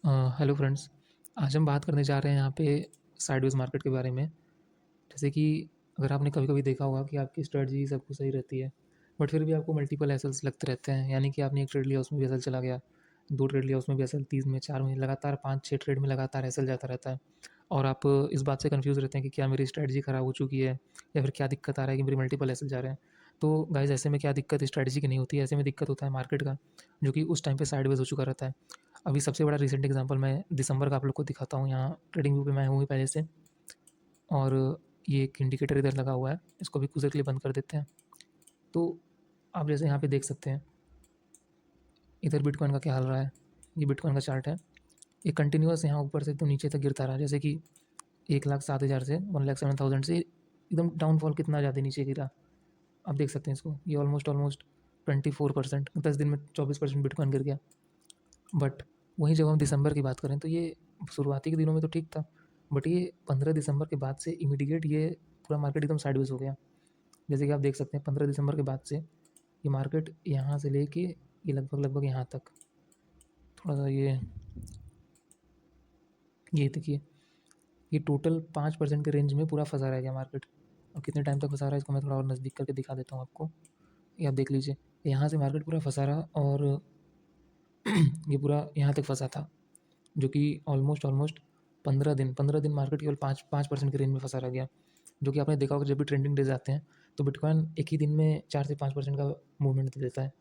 Hello friends. आज हम बात करने जा रहे हैं यहाँ पे साइडवेज मार्केट के बारे में। जैसे कि अगर आपने कभी-कभी देखा होगा कि आपकी स्ट्रैटेजी सब कुछ सही रहती है, बट फिर भी आपको मल्टीपल एसएल्स लगते रहते हैं। यानी कि आपने 1 ट्रेड लिया, उसमें भी एसएल चला गया, 2 ट्रेड लिया, उसमें भी एसएल, 3 में, 4 में, लगातार 5-6 ट्रेड में लगातार एसएल जाता रहता है। और आप इस बात से कन्फ्यूज़ रहते हैं कि क्या मेरी स्ट्रैटेजी खराब हो चुकी है या फिर क्या दिक्कत आ रहा है कि मेरे मल्टीपल एसएल जा रहे हैं। तो गाइज़, ऐसे में क्या दिक्कत स्ट्रैटेजी की नहीं होती है, ऐसे में दिक्कत होता है मार्केट का, जो कि उस टाइम पे साइडवेज हो चुका रहता है। अभी सबसे बड़ा रीसेंट एग्जांपल मैं दिसंबर का आप लोग को दिखाता हूँ। यहाँ ट्रेडिंग व्यू पे मैं हूँ ही पहले से, और ये एक इंडिकेटर इधर लगा हुआ है, इसको भी कुछ देर के लिए बंद कर देते हैं। तो आप जैसे यहाँ पे देख सकते हैं, इधर बिटकॉइन का क्या हाल रहा है। ये बिटकॉइन का चार्ट है। ये कंटिन्यूअस यहाँ ऊपर से एकदम नीचे तक गिरता रहा, जैसे कि 1,07,000 से 1,07,000 से एकदम डाउनफॉल कितना ज़्यादा नीचे गिरा। आप देख सकते हैं इसको, ये ऑलमोस्ट ऑलमोस्ट 24%, 10 दिन में 24% बिटकॉइन गिर गया। बट वहीं जब हम दिसंबर की बात करें तो ये शुरुआती के दिनों में तो ठीक था, बट ये 15 दिसंबर के बाद से इमीडिएट ये पूरा मार्केट एकदम साइडवेज हो गया। जैसे कि आप देख सकते हैं 15 दिसंबर के बाद से ये मार्केट यहाँ से लेके ये लगभग लगभग यहाँ तक, थोड़ा सा ये देखिए, ये टोटल 5% के रेंज में पूरा फंसा रह गया मार्केट। और कितने टाइम तक फंसा रहा है इसको मैं थोड़ा और नज़दीक करके दिखा देता हूँ आपको। ये आप देख लीजिए, यहाँ से मार्केट पूरा फंसा रहा, और ये पूरा यहाँ तक फंसा था, जो कि ऑलमोस्ट ऑलमोस्ट 15 दिन मार्केट केवल 5% के रेंज में फंसा रह गया। जो कि आपने देखा होगा, जब भी ट्रेंडिंग डेज आते हैं तो बिटकॉइन एक ही दिन में 4 से 5% का मूवमेंट दे देता है।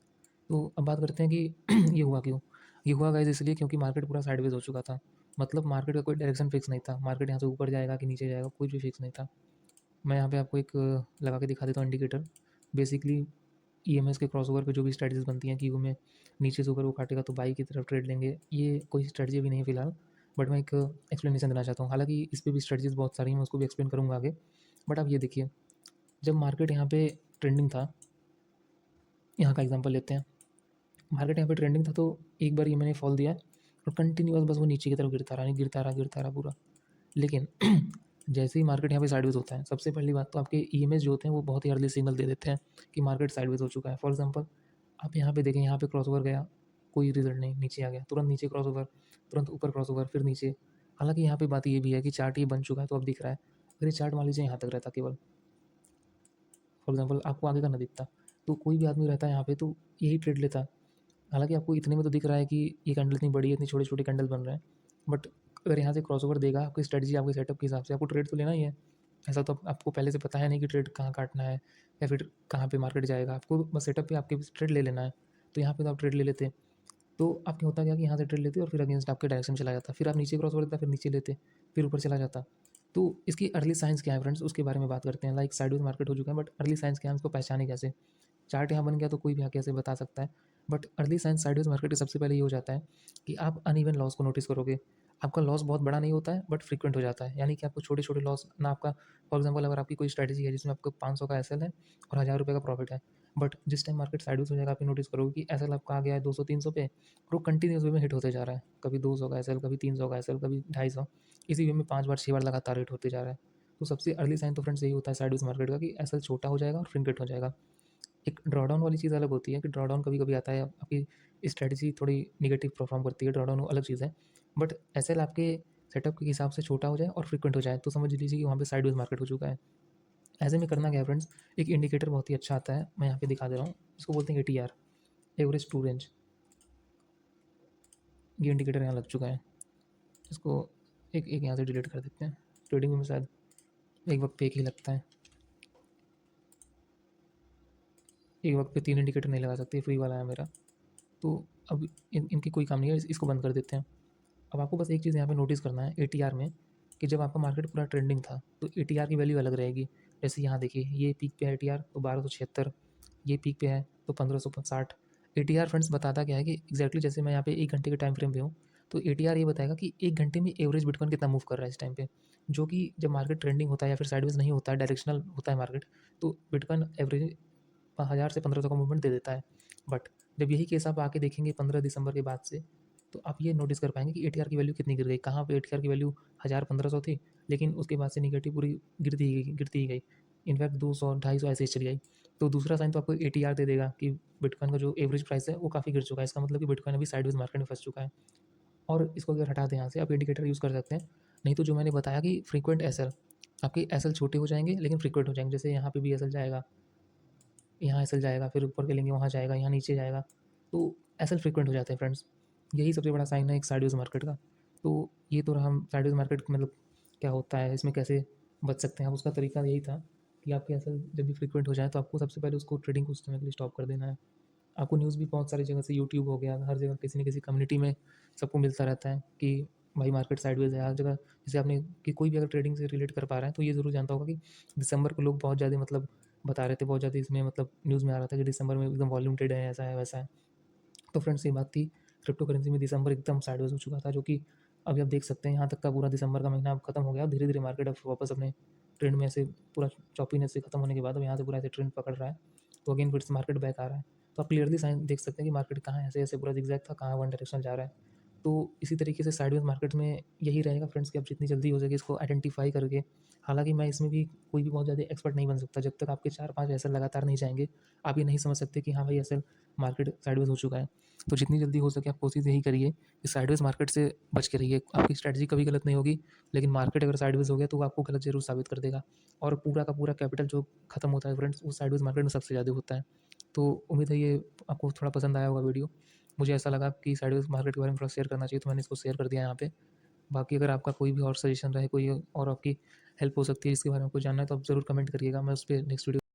तो अब बात करते हैं कि ये हुआ क्यों। ये हुआ गाइस इसलिए क्योंकि मार्केट पूरा साइडवेज हो चुका था। मतलब मार्केट का कोई डायरेक्शन फिक्स नहीं था, मार्केट यहाँ से ऊपर जाएगा कि नीचे जाएगा कुछ भी फिक्स नहीं था। मैं यहाँ पे आपको एक लगा के दिखा देता हूँ इंडिकेटर। बेसिकली ईएमएस के क्रॉसओवर पे जो भी स्ट्रेटजीज बनती हैं कि वो मैं नीचे से ऊपर वो काटेगा तो बाई की तरफ ट्रेड लेंगे, ये कोई स्ट्रेटजी अभी नहीं है फिलहाल। बट मैं एक एक्सप्लेनेशन देना चाहता हूँ। हालांकि इस पर भी स्ट्रेटजीज बहुत सारी हैं, मैं उसको भी एक्सप्लेन करूँगा आगे। बट आप ये देखिए, जब मार्केट यहाँ पे ट्रेंडिंग था, यहाँ का एग्जांपल लेते हैं। मार्केट यहाँ पे ट्रेंडिंग था तो एक बार ये मैंने फॉल दिया और कंटिन्यूअस बस वो नीचे की तरफ गिरता रहा, नहीं गिरता रहा, गिरता रहा पूरा। लेकिन जैसे ही मार्केट यहाँ पे साइडवेज होता है, सबसे पहली बात तो आपके ईएमएस जो होते हैं वो बहुत ही अर्ली सिग्नल दे देते हैं कि मार्केट साइडवेज हो चुका है। फॉर एग्जांपल आप यहाँ पे देखें, यहाँ पे क्रॉसओवर गया, कोई रिजल्ट नहीं, नीचे आ गया, तुरंत नीचे क्रॉसओवर, तुरंत ऊपर क्रॉसओवर, फिर नीचे। हालांकि यहाँ पे बात ये भी है कि चार्ट ये बन चुका है तो अब दिख रहा है। अगर ये चार्ट मान लीजिए यहाँ तक रहता केवल, फॉर एग्जांपल आपको आगे का ना दिखता, तो कोई भी आदमी रहता है यहाँ पे तो यही ट्रेड लेता। हालांकि आपको इतने में तो दिख रहा है कि ये कैंडल इतनी बड़ी है, इतनी छोटे छोटे कैंडल बन रहे हैं, बट अगर यहाँ से क्रॉसओवर देगा, आपकी स्ट्रेटजी आपके सेटअप के हिसाब से आपको ट्रेड तो लेना ही है। ऐसा तो आपको पहले से पता है नहीं कि ट्रेड कहाँ काटना है या फिर कहाँ पे मार्केट जाएगा, आपको बस सेटअप पे आपके ट्रेड ले लेना है। तो यहाँ पे तो आप ट्रेड ले लेते, तो आपके होता क्या कि यहाँ से ट्रेड लेते और फिर अगेंस्ट आपके डायरेक्शन चला जाता, फिर आप नीचे क्रॉस ओवर देता, फिर नीचे लेते, फिर ऊपर चला जाता। तो इसकी अर्ली साइंस क्या है फ्रेंड्स, उसके बारे में बात करते हैं। लाइक साइडवेज मार्केट हो चुका है, बट अर्ली साइंस क्या है, उसको पहचाने कैसे। चार्ट यहाँ बन गया तो कोई भी आके ऐसे बता सकता है, but early signs sideways market के सबसे पहले ये हो जाता है कि आप अनइवन लॉस को नोटिस करोगे। आपका लॉस बहुत बड़ा नहीं होता है बट फ्रीक्वेंट हो जाता है, यानी कि आपको छोटे छोटे लॉस ना आपका। फॉर एग्जांपल अगर आपकी कोई स्ट्रैटेजी है जिसमें आपको 500 का एसएल है और 1000 रुपये का प्रॉफिट है, बट जिस टाइम मार्केट साइडवेज हो जाएगा आप नोटिस करोगे कि एसएल आपका आ गया है 200-300 पे, और वो कंटिन्यूस वे में हिट होते जा रहा है। कभी 200 का एसएल, कभी 300 का एसएल, कभी 250, इसी वे में 5 बार 6 बार लगातार हिट होते जा रहा है। तो सबसे अर्ली साइन तो फ्रेंड्स यही होता है साइडवेज मार्केट का कि एसएल छोटा हो जाएगा और फ्रिंकेट हो जाएगा। एक ड्रॉडाउन वाली चीज़ अलग होती है कि ड्रॉडाउन कभी-कभी आता है, आपकी स्ट्रैटेजी थोड़ी नेगेटिव परफॉर्म करती है, ड्रॉडाउन अलग चीज़ है। बट एसएल आपके सेटअप के हिसाब से छोटा हो जाए और फ्रीक्वेंट हो जाए तो समझ लीजिए कि वहाँ पे साइडवेज मार्केट हो चुका है। ऐसे में करना क्या है फ्रेंड्स, एक इंडिकेटर बहुत ही अच्छा आता है, मैं यहाँ पे दिखा दे रहा हूँ। इसको बोलते हैं एटीआर, एवरेज टू रेंज। ये इंडिकेटर यहाँ लग चुका है, इसको एक एक यहाँ से डिलीट कर देते हैं। ट्रेडिंग में शायद एक वक्त पे एक ही लगता है, एक वक्त पे 3 इंडिकेटर नहीं लगा सकते, फ्री वाला है मेरा। तो अब इनकी कोई काम नहीं है, इसको बंद कर देते हैं। अब आपको बस एक चीज़ यहाँ पे नोटिस करना है एटीआर में, कि जब आपका मार्केट पूरा ट्रेंडिंग था तो एटीआर की वैल्यू अलग रहेगी। जैसे यहाँ देखिए, ये पीक पे है एटीआर तो 1276, ये पीक पे है तो 1560। एटीआर फ्रेंड्स बताता क्या है कि एग्जैक्टली जैसे मैं यहाँ पे 1 घंटे के टाइम फ्रेम पे हूँ, तो एटीआर ये बताएगा कि 1 घंटे में एवरेज बिटकॉइन कितना मूव कर रहा है इस टाइम पे। जो कि जब मार्केट ट्रेंडिंग होता है या फिर साइडवेज नहीं होता है, डायरेक्शनल होता है मार्केट, तो बिटकॉइन एवरेज 1000 से 1500 का मूवमेंट दे देता है। बट जब यही केस आप आके देखेंगे 15 दिसंबर के बाद से, तो आप ये नोटिस कर पाएंगे कि एटीआर की वैल्यू कितनी गिर गई। कहाँ पे एटीआर की वैल्यू 1000-1500 थी, लेकिन उसके बाद से निगेटिव पूरी गिरती ही गई। इनफैक्ट 200-250 ऐसे ही चली गई। तो दूसरा साइन तो आपको एटीआर दे देगा कि बिटकॉइन का जो एवरेज प्राइस है वो काफ़ी गिर चुका है। इसका मतलब कि बिटकॉइन अभी साइडवेज मार्केट में फंस चुका है। और इसको अगर हटा दें यहाँ से, आप इंडिकेटर यूज़ कर सकते हैं। नहीं तो जो मैंने बताया कि फ्रीक्वेंट एसएल, आपके एसएल छोटे हो जाएंगे लेकिन फ्रीक्वेंट हो जाएंगे। जैसे यहाँ पे भी एसएल जाएगा, यहाँ एसएल जाएगा, फिर ऊपर के लेंगे वहाँ जाएगा, यहाँ नीचे जाएगा, तो एसएल फ्रीक्वेंट हो जाते हैं फ्रेंड्स। यही सबसे बड़ा साइन है एक साइडवेज मार्केट का। तो ये तो रहा हम साइडवेज मार्केट मतलब क्या होता है, इसमें कैसे बच सकते हैं। अब उसका तरीका यही था कि आपके एसएल जब भी फ्रीक्वेंट हो जाए तो आपको सबसे पहले उसको ट्रेडिंग कुछ समय के लिए स्टॉप कर देना है। आपको न्यूज़ भी बहुत सारी जगह से, यूट्यूब हो गया, हर जगह किसी न किसी कम्युनिटी में सबको मिलता रहता है कि भाई मार्केट साइडवेज है हर जगह। जैसे आपने कि कोई भी अगर ट्रेडिंग से रिलेट कर पा रहा है तो ये ज़रूर जानता होगा कि दिसंबर को लोग बहुत ज़्यादा मतलब बता रहे थे, बहुत ज़्यादा इसमें मतलब न्यूज़ में आ रहा था कि दिसंबर में एकदम वॉल्यूम ट्रेड है, ऐसा है वैसा है। तो फ्रेंड्स ये बात थी, क्रिप्टो करेंसी में दिसंबर एकदम साइडवेज हो चुका था, जो कि अभी आप देख सकते हैं यहाँ तक का पूरा दिसंबर का महीना अब खत्म हो गया। धीरे धीरे मार्केट अब वापस अपने ट्रेंड में ऐसे पूरा चौपीनेस से खत्म होने के बाद अब यहाँ से पूरा ऐसे ट्रेंड पकड़ रहा है। तो अगेन फिर से मार्केट बैक आ रहा है। तो आप क्लियरली साइन देख सकते हैं कि मार्केट कहाँ ऐसे ऐसे पूरा जिगजैग था, कहाँ वन डायरेक्शन जा रहा है। तो इसी तरीके से साइडवेज मार्केट में यही रहेगा फ्रेंड्स कि आप जितनी जल्दी हो सके इसको आइडेंटिफाई करके, हालांकि मैं इसमें भी कोई भी बहुत ज़्यादा एक्सपर्ट नहीं बन सकता, जब तक आपके 4-5 ऐसे लगातार नहीं जाएंगे आप ये नहीं समझ सकते कि हाँ भाई ऐसे मार्केट साइडवेज हो चुका है। तो जितनी जल्दी हो सके आप कोशिश यही करिए कि साइडवेज मार्केट से बच के रहिए। आपकी स्ट्रैटेजी कभी गलत नहीं होगी, लेकिन मार्केट अगर साइडवेज हो गया तो वो आपको गलत जरूर साबित कर देगा। और पूरा का पूरा कैपिटल जो खत्म होता है फ्रेंड्स, वो साइडवेज मार्केट में सबसे ज़्यादा होता है। तो उम्मीद है ये आपको थोड़ा पसंद आया होगा वीडियो। मुझे ऐसा लगा कि साइडवेज मार्केट के बारे में थोड़ा शेयर करना चाहिए, तो मैंने इसको शेयर कर दिया यहाँ पे। बाकी अगर आपका कोई भी और सजेशन रहे, कोई और आपकी हेल्प हो सकती है जिसके बारे में आपको जानना है, तो आप ज़रूर कमेंट करिएगा, मैं उस पर नेक्स्ट वीडियो